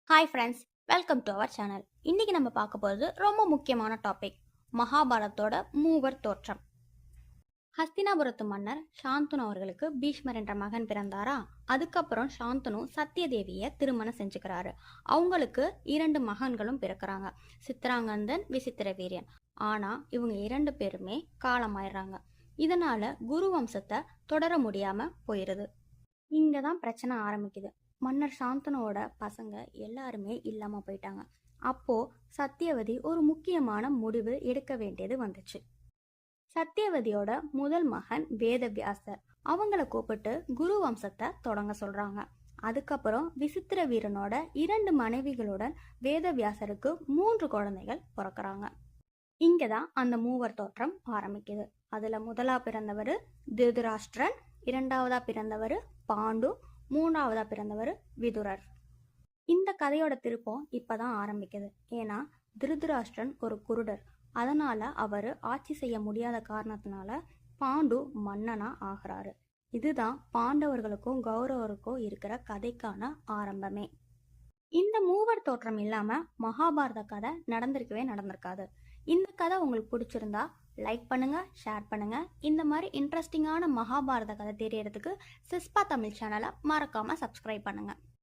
Hi friends, welcome to our channel. இன்னைக்கு நம்ம பார்க்க போகிறது ரொம்ப முக்கியமான டாபிக், மகாபாரதத்தோட மூவர் தோற்றம். ஹஸ்தினாபுரத்து மன்னர் சாந்தனு அவர்களுக்கு பீஷ்மர் என்ற மகன் பிறந்தாரா. அதுக்கப்புறம் சாந்தனு சத்யதேவியை திருமணம் செஞ்சுக்கிறாரு. அவங்களுக்கு 2 மகன்களும் பிறக்கிறாங்க, சித்திராங்கந்தன், விசித்திர வீரியன். ஆனா இவங்க 2 பேருமே காலமாயிடுறாங்க. இதனால குரு வம்சத்தை தொடர முடியாம போயிருது. இங்க தான் பிரச்சனை ஆரம்பிக்குது. மன்னர் சாந்தனுவோட பசங்க எல்லாருமே இல்லாம போயிட்டாங்க. அப்போ சத்தியவதி ஒரு முக்கியமான முடிவு எடுக்க வேண்டியது வந்துச்சு. சத்தியவதியோட முதல் மகன் வேதவியாசர், அவங்கள கூப்பிட்டு குரு வம்சத்தை தொடங்க சொல்றாங்க. அதுக்கப்புறம் விசித்திர வீரனோட 2 மனைவிகளுடன் வேதவியாசருக்கு 3 குழந்தைகள் பிறக்கிறாங்க. இங்கதான் அந்த மூவர் தோற்றம் ஆரம்பிக்குது. அதுல முதலா பிறந்தவர் திருதராஷ்டிரன், இரண்டாவதா பிறந்தவர் பாண்டு, மூணாவதா பிறந்தவர் விதுரர். இந்த கதையோட திருப்பம் இப்பதான் ஆரம்பிக்குது. ஏன்னா திருதராஷ்டிரன் ஒரு குருடர். அதனால அவரு ஆட்சி செய்ய முடியாத காரணத்தினால பாண்டு மன்னனா ஆகிறாரு. இதுதான் பாண்டவர்களுக்கும் கௌரவருக்கும் இருக்கிற கதைக்கான ஆரம்பமே. இந்த மூவர் தோற்றம் இல்லாம மகாபாரத கதை நடந்திருக்காது. இந்த கதை உங்களுக்கு பிடிச்சிருந்தா லைக் பண்ணுங்க, ஷேர் பண்ணுங்க. இந்த மாதிரி இன்ட்ரெஸ்டிங்கான மகாபாரத கதை தெரியறதுக்கு சிஸ்பா தமிழ் சேனலை மறக்காம சப்ஸ்கிரைப் பண்ணுங்க.